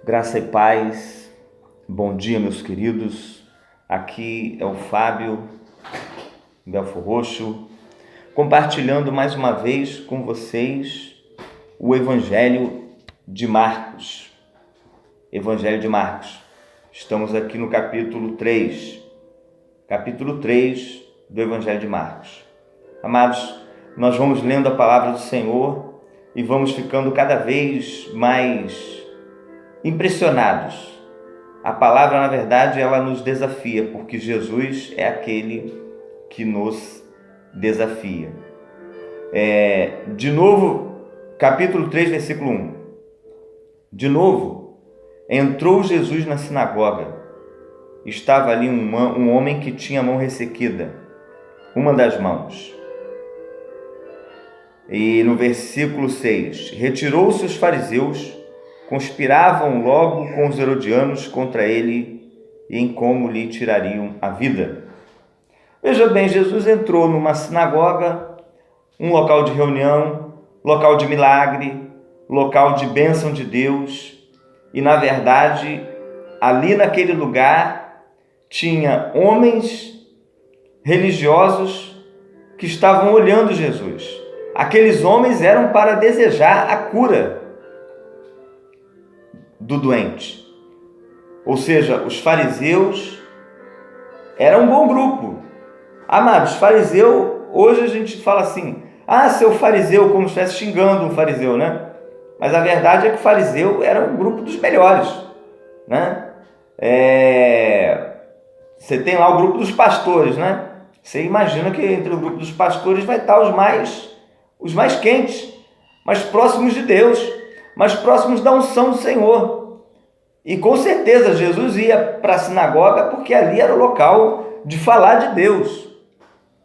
Graça e paz, bom dia meus queridos, aqui é o Fábio, Belfor Roxo, compartilhando mais uma vez com vocês o Evangelho de Marcos. Evangelho de Marcos, estamos aqui no capítulo 3 do Evangelho de Marcos. Amados, nós vamos lendo a palavra do Senhor e vamos ficando cada vez mais impressionados. A palavra, na verdade, ela nos desafia, porque Jesus é aquele que nos desafia. De novo, capítulo 3, versículo 1. De novo, entrou Jesus na sinagoga. Estava ali um homem que tinha a mão ressequida, uma das mãos. E no versículo 6, retirou-se os fariseus, conspiravam logo com os herodianos contra ele e em como lhe tirariam a vida. Veja bem, Jesus entrou numa sinagoga, um local de reunião, local de milagre, local de bênção de Deus, e na verdade, ali naquele lugar, tinha homens religiosos que estavam olhando Jesus. Aqueles homens eram para desejar a cura do doente. Ou seja, os fariseus eram um bom grupo. Amados, fariseu, hoje a gente fala assim, seu fariseu, como se estivesse xingando um fariseu, né? Mas a verdade é que o fariseu era um grupo dos melhores, né? Você tem lá o grupo dos pastores, né? Você imagina que entre o grupo dos pastores vai estar os mais quentes, mais próximos de Deus, mais próximos da unção do Senhor. E com certeza Jesus ia para a sinagoga porque ali era o local de falar de Deus,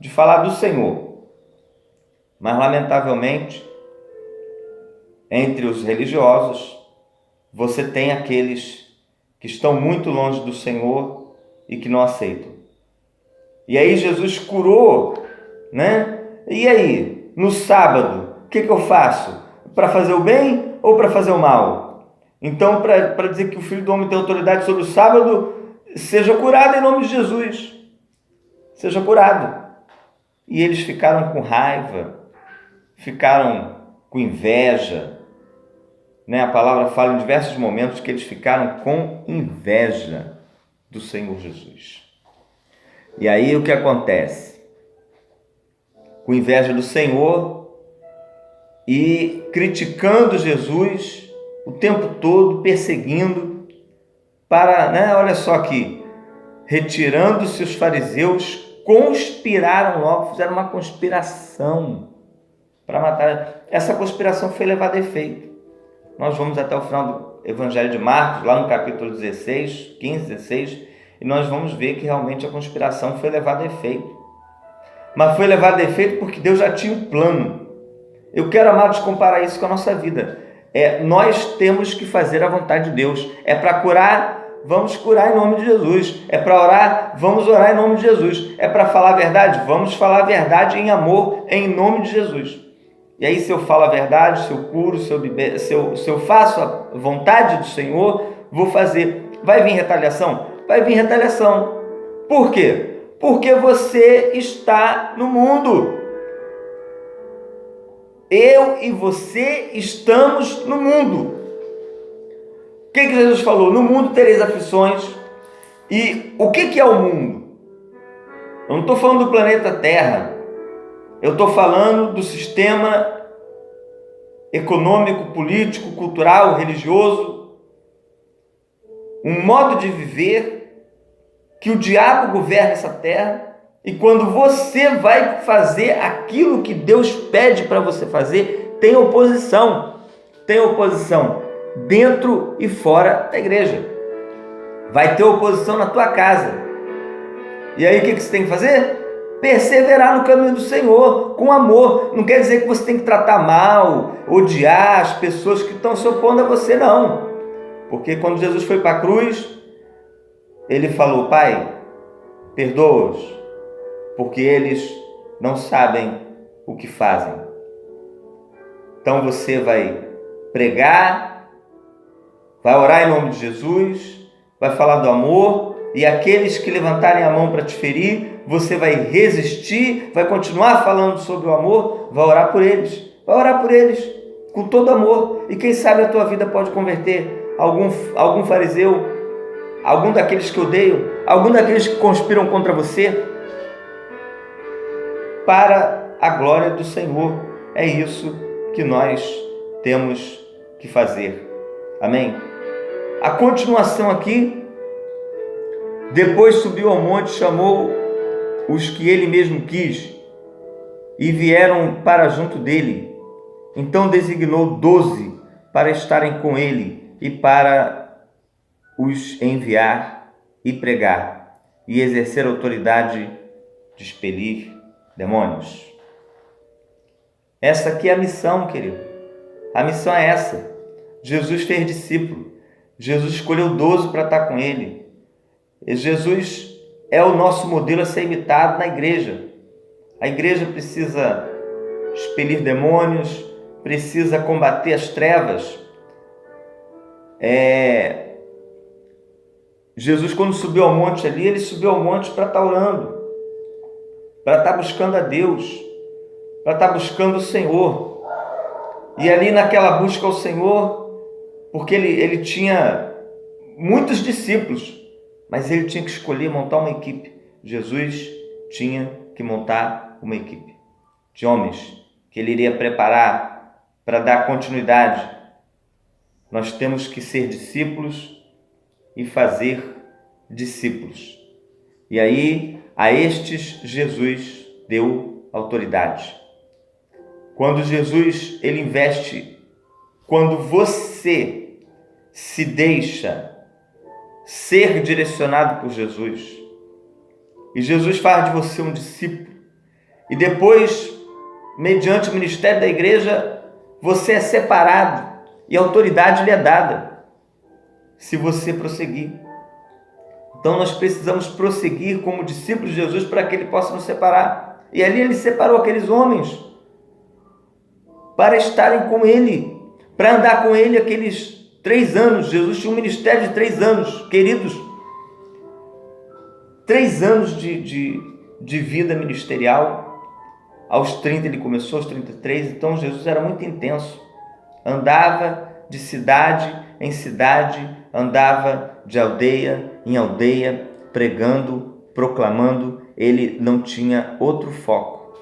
de falar do Senhor. Mas lamentavelmente, entre os religiosos, você tem aqueles que estão muito longe do Senhor e que não aceitam. E aí Jesus curou, né? E aí, no sábado, o que eu faço? Para fazer o bem ou para fazer o mal? Então, para dizer que o Filho do Homem tem autoridade sobre o sábado, seja curado em nome de Jesus. Seja curado. E eles ficaram com raiva, ficaram com inveja, né? A palavra fala em diversos momentos que eles ficaram com inveja do Senhor Jesus. E aí o que acontece? Com inveja do Senhor e criticando Jesus o tempo todo, perseguindo, olha só aqui, retirando-se os fariseus, conspiraram logo, fizeram uma conspiração para matar. Essa conspiração foi levada a efeito. Nós vamos até o final do Evangelho de Marcos, lá no capítulo 15, 16, e nós vamos ver que realmente a conspiração foi levada a efeito. Mas foi levada a efeito porque Deus já tinha um plano. Eu quero, amados, comparar isso com a nossa vida. Nós temos que fazer a vontade de Deus. É para curar, vamos curar em nome de Jesus. É para orar, vamos orar em nome de Jesus. É para falar a verdade, vamos falar a verdade em amor, em nome de Jesus. E aí, se eu falo a verdade, se eu curo, se eu faço a vontade do Senhor, vou fazer. Vai vir retaliação? Vai vir retaliação. Por quê? Porque você está no mundo. Eu e você estamos no mundo. O que Jesus falou? No mundo tereis aflições. E o que é o mundo? Eu não estou falando do planeta Terra. Eu estou falando do sistema econômico, político, cultural, religioso. Um modo de viver que o diabo governa essa terra. E quando você vai fazer aquilo que Deus pede para você fazer, tem oposição. Tem oposição dentro e fora da igreja. Vai ter oposição na tua casa. E aí o que você tem que fazer? Perseverar no caminho do Senhor, com amor. Não quer dizer que você tem que tratar mal, odiar as pessoas que estão se opondo a você, não. Porque quando Jesus foi para a cruz, ele falou: Pai, perdoa-os, porque eles não sabem o que fazem. Então você vai pregar, vai orar em nome de Jesus, vai falar do amor, e aqueles que levantarem a mão para te ferir, você vai resistir, vai continuar falando sobre o amor, vai orar por eles com todo amor, e quem sabe a tua vida pode converter algum fariseu, algum daqueles que odeiam, algum daqueles que conspiram contra você, para a glória do Senhor. É isso que nós temos que fazer. Amém? A continuação aqui: depois subiu ao monte, chamou os que ele mesmo quis, e vieram para junto dele. Então designou 12 para estarem com ele e para os enviar e pregar e exercer a autoridade de expelir demônios. Essa aqui é a missão, querido. A missão é essa. Jesus fez discípulo. Jesus escolheu 12 para estar com ele. E Jesus é o nosso modelo a ser imitado na igreja. A igreja precisa expelir demônios, precisa combater as trevas. Jesus, quando subiu ao monte ali, ele subiu ao monte para estar orando, para estar buscando a Deus, para estar buscando o Senhor. E ali naquela busca ao Senhor, porque ele tinha muitos discípulos, mas ele tinha que escolher montar uma equipe. Jesus tinha que montar uma equipe de homens que ele iria preparar para dar continuidade. Nós temos que ser discípulos e fazer discípulos. E aí, a estes Jesus deu autoridade. Quando Jesus ele investe, quando você se deixa ser direcionado por Jesus, e Jesus faz de você um discípulo, e depois, mediante o ministério da igreja, você é separado e a autoridade lhe é dada, se você prosseguir. Então nós precisamos prosseguir como discípulos de Jesus para que ele possa nos separar. E ali ele separou aqueles homens para estarem com ele, para andar com ele aqueles 3 anos. Jesus tinha um ministério de 3 anos, queridos. 3 anos de vida ministerial. Aos 30 ele começou, aos 33, então Jesus era muito intenso. Andava de cidade em cidade, andava de aldeia em aldeia, pregando, proclamando. Ele não tinha outro foco.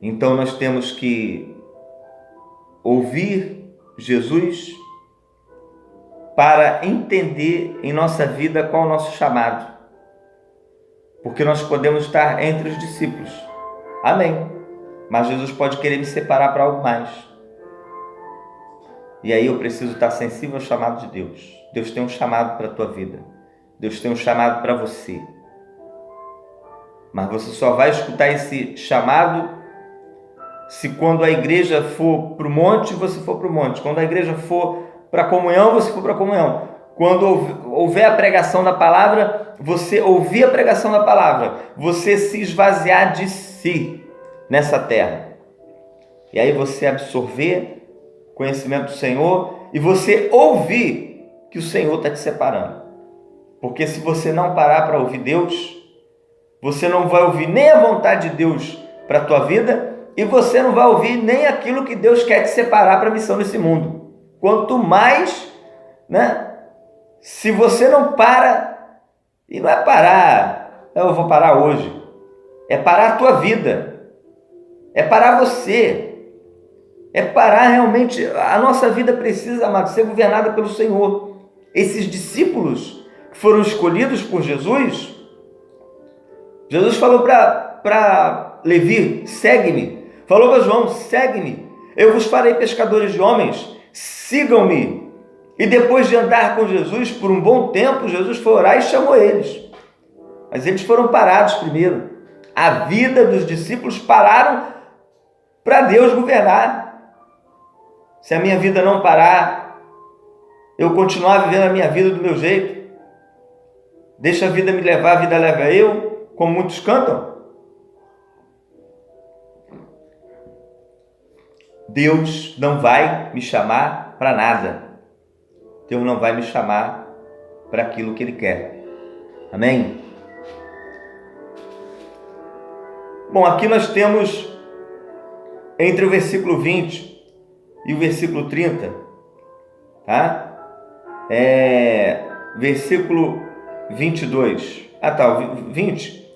Então nós temos que ouvir Jesus para entender em nossa vida qual é o nosso chamado. Porque nós podemos estar entre os discípulos. Amém. Mas Jesus pode querer me separar para algo mais. E aí eu preciso estar sensível ao chamado de Deus. Deus tem um chamado para a tua vida. Deus tem um chamado para você. Mas você só vai escutar esse chamado se quando a igreja for para o monte, você for para o monte. Quando a igreja for para a comunhão, você for para a comunhão. Quando houver a pregação da palavra, você ouvir a pregação da palavra, você se esvaziar de si nessa terra. E aí você absorver conhecimento do Senhor e você ouvir que o Senhor está te separando. Porque se você não parar para ouvir Deus, você não vai ouvir nem a vontade de Deus para a tua vida e você não vai ouvir nem aquilo que Deus quer te separar para a missão nesse mundo. Quanto mais, se você não para, e não é parar, eu vou parar hoje, é parar a tua vida, é parar você, é parar realmente. A nossa vida precisa, amado, ser governada pelo Senhor. Esses discípulos que foram escolhidos por Jesus, Jesus falou para Levi, segue-me. Falou para João, segue-me, eu vos farei pescadores de homens, sigam-me. E depois de andar com Jesus por um bom tempo, Jesus foi orar e chamou eles. Mas eles foram parados primeiro. A vida dos discípulos pararam para Deus governar. Se a minha vida não parar, eu continuar vivendo a minha vida do meu jeito, deixa a vida me levar, a vida leva eu, como muitos cantam. Deus não vai me chamar para nada. Deus não vai me chamar para aquilo que Ele quer. Amém? Bom, aqui nós temos, entre o versículo 20 e o versículo 30, tá? Versículo 22. O 20.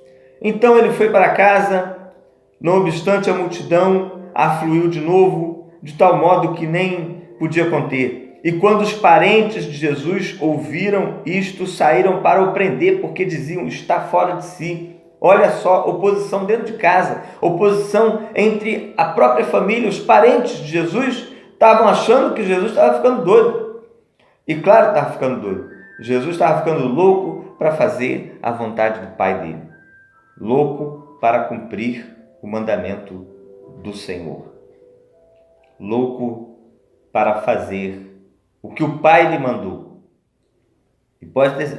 Então ele foi para casa, não obstante a multidão afluiu de novo, de tal modo que nem podia conter. E quando os parentes de Jesus ouviram isto, saíram para o prender, porque diziam: está fora de si. Olha só, oposição dentro de casa, oposição entre a própria família. Os parentes de Jesus estavam achando que Jesus estava ficando doido. E claro, estava ficando doido. Jesus estava ficando louco para fazer a vontade do Pai dele. Louco para cumprir o mandamento do Senhor. Louco para fazer o que o Pai lhe mandou. E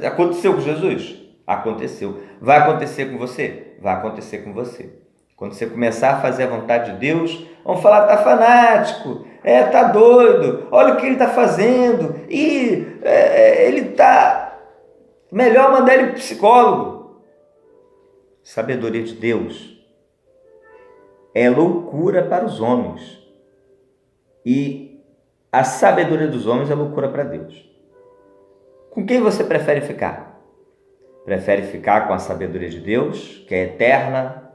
aconteceu com Jesus? Aconteceu. Vai acontecer com você? Vai acontecer com você. Quando você começar a fazer a vontade de Deus, vão falar: está fanático, está doido, olha o que ele está fazendo, e ele está... Melhor mandar ele para o psicólogo. Sabedoria de Deus é loucura para os homens, e a sabedoria dos homens é loucura para Deus. Com quem você prefere ficar? Prefere ficar com a sabedoria de Deus, que é eterna,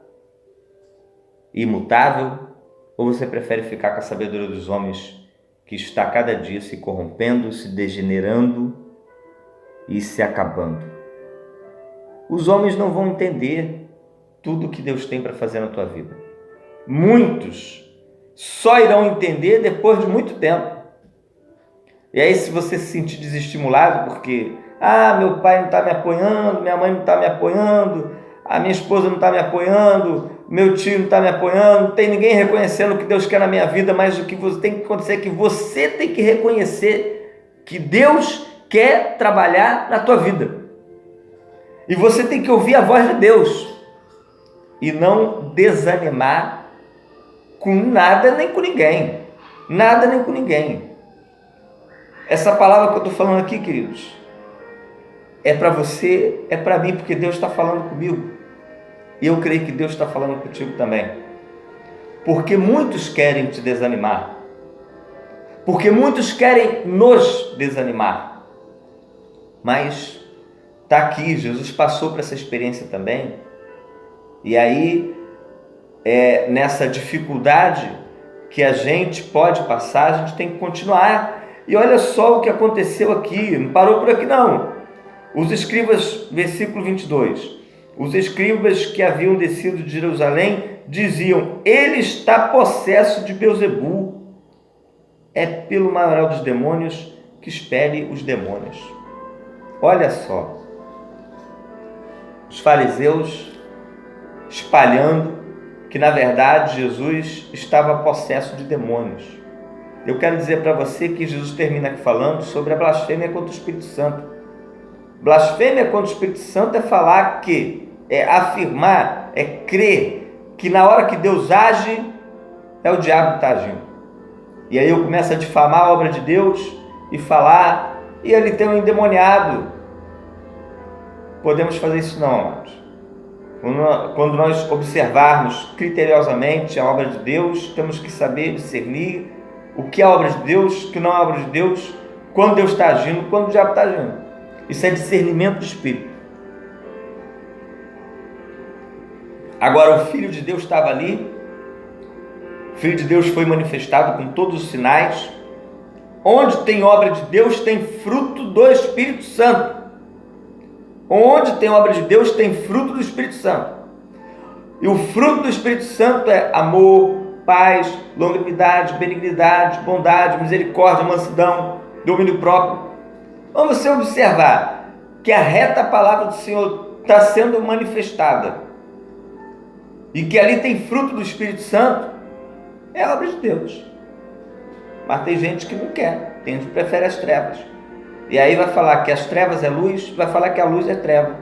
imutável, ou você prefere ficar com a sabedoria dos homens, que está cada dia se corrompendo, se degenerando e se acabando? Os homens não vão entender tudo o que Deus tem para fazer na tua vida. Muitos só irão entender depois de muito tempo. E aí, se você se sentir desestimulado porque meu pai não está me apoiando, minha mãe não está me apoiando, a minha esposa não está me apoiando, meu tio não está me apoiando, não tem ninguém reconhecendo o que Deus quer na minha vida, mas o que tem que acontecer é que você tem que reconhecer que Deus quer trabalhar na tua vida. E você tem que ouvir a voz de Deus e não desanimar com nada nem com ninguém. Nada nem com ninguém. Essa palavra que eu estou falando aqui, queridos, é para você, é para mim, porque Deus está falando comigo. E eu creio que Deus está falando contigo também. Porque muitos querem te desanimar. Porque muitos querem nos desanimar. Mas está aqui, Jesus passou por essa experiência também. E aí, nessa dificuldade que a gente pode passar, a gente tem que continuar. E olha só o que aconteceu aqui, não parou por aqui não. Os escribas, versículo 22, os escribas que haviam descido de Jerusalém diziam: ele está possesso de Beelzebul, é pelo maioral dos demônios que expele os demônios. Olha só, os fariseus espalhando que na verdade Jesus estava possesso de demônios. Eu quero dizer para você que Jesus termina aqui falando sobre a blasfêmia contra o Espírito Santo. Blasfêmia contra o Espírito Santo é falar que, é afirmar, é crer que na hora que Deus age, é o diabo que está agindo. E aí eu começo a difamar a obra de Deus e falar, e ele tem um endemoniado. Podemos fazer isso não, amados. Quando nós observarmos criteriosamente a obra de Deus, temos que saber discernir o que é a obra de Deus, o que não é a obra de Deus, quando Deus está agindo, quando o diabo está agindo. Isso é discernimento do Espírito. Agora o Filho de Deus estava ali, o Filho de Deus foi manifestado com todos os sinais. Onde tem obra de Deus, tem fruto do Espírito Santo. Onde tem obra de Deus, tem fruto do Espírito Santo. E o fruto do Espírito Santo é amor, paz, longanimidade, benignidade, bondade, misericórdia, mansidão, domínio próprio. Vamos você observar que a reta palavra do Senhor está sendo manifestada e que ali tem fruto do Espírito Santo, é obra de Deus. Mas tem gente que não quer, tem gente que prefere as trevas. E aí vai falar que as trevas é luz, vai falar que a luz é treva.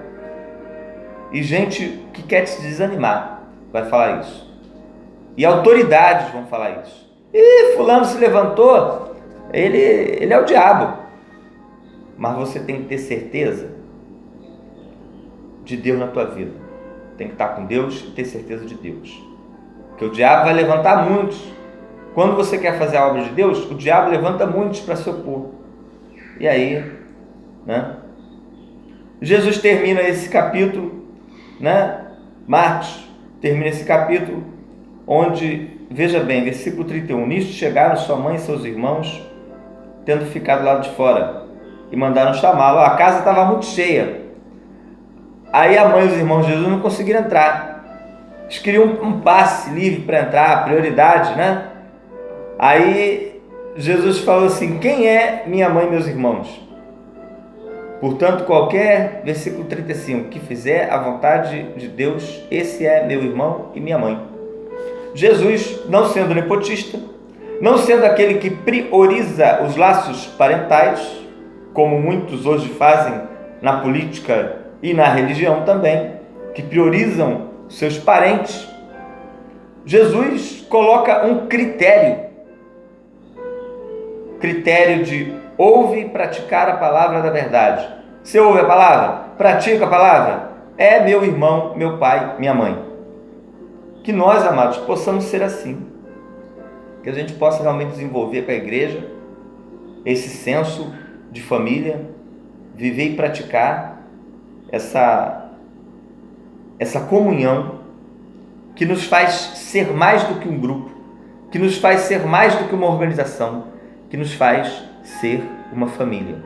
E gente que quer te desanimar vai falar isso. E autoridades vão falar isso. E fulano se levantou, ele é o diabo. Mas você tem que ter certeza de Deus na tua vida. Tem que estar com Deus e ter certeza de Deus. Porque o diabo vai levantar muitos. Quando você quer fazer a obra de Deus, o diabo levanta muitos para se opor. E aí, né? Jesus termina esse capítulo, né? Marcos termina esse capítulo onde, veja bem, versículo 31, nisto chegaram sua mãe e seus irmãos, tendo ficado lá de fora, e mandaram chamá-lo. A casa estava muito cheia. Aí a mãe e os irmãos de Jesus não conseguiram entrar. Eles queriam um passe livre para entrar, prioridade, né? Aí Jesus falou assim: quem é minha mãe e meus irmãos? Portanto, versículo 35, que fizer a vontade de Deus, esse é meu irmão e minha mãe. Jesus, não sendo nepotista, não sendo aquele que prioriza os laços parentais, como muitos hoje fazem na política e na religião também, que priorizam seus parentes, Jesus coloca um critério de ouve e praticar a palavra da verdade. Você ouve a palavra? Pratica a palavra? É meu irmão, meu pai, minha mãe. Que nós, amados, possamos ser assim. Que a gente possa realmente desenvolver com a igreja esse senso de família, viver e praticar essa comunhão que nos faz ser mais do que um grupo, que nos faz ser mais do que uma organização, que nos faz ser uma família.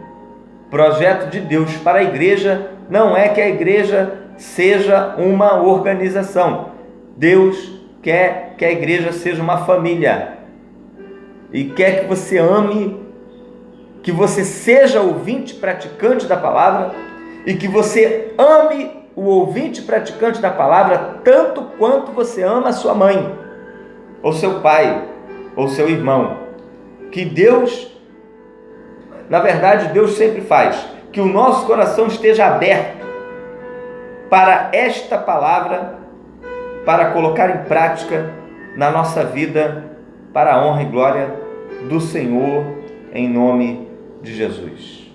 Projeto de Deus para a igreja não é que a igreja seja uma organização. Deus quer que a igreja seja uma família e quer que você ame, que você seja ouvinte praticante da palavra e que você ame o ouvinte praticante da palavra tanto quanto você ama a sua mãe, ou seu pai, ou seu irmão. Que Deus, na verdade, Deus sempre faz que o nosso coração esteja aberto para esta palavra, para colocar em prática na nossa vida, para a honra e glória do Senhor, em nome de Jesus.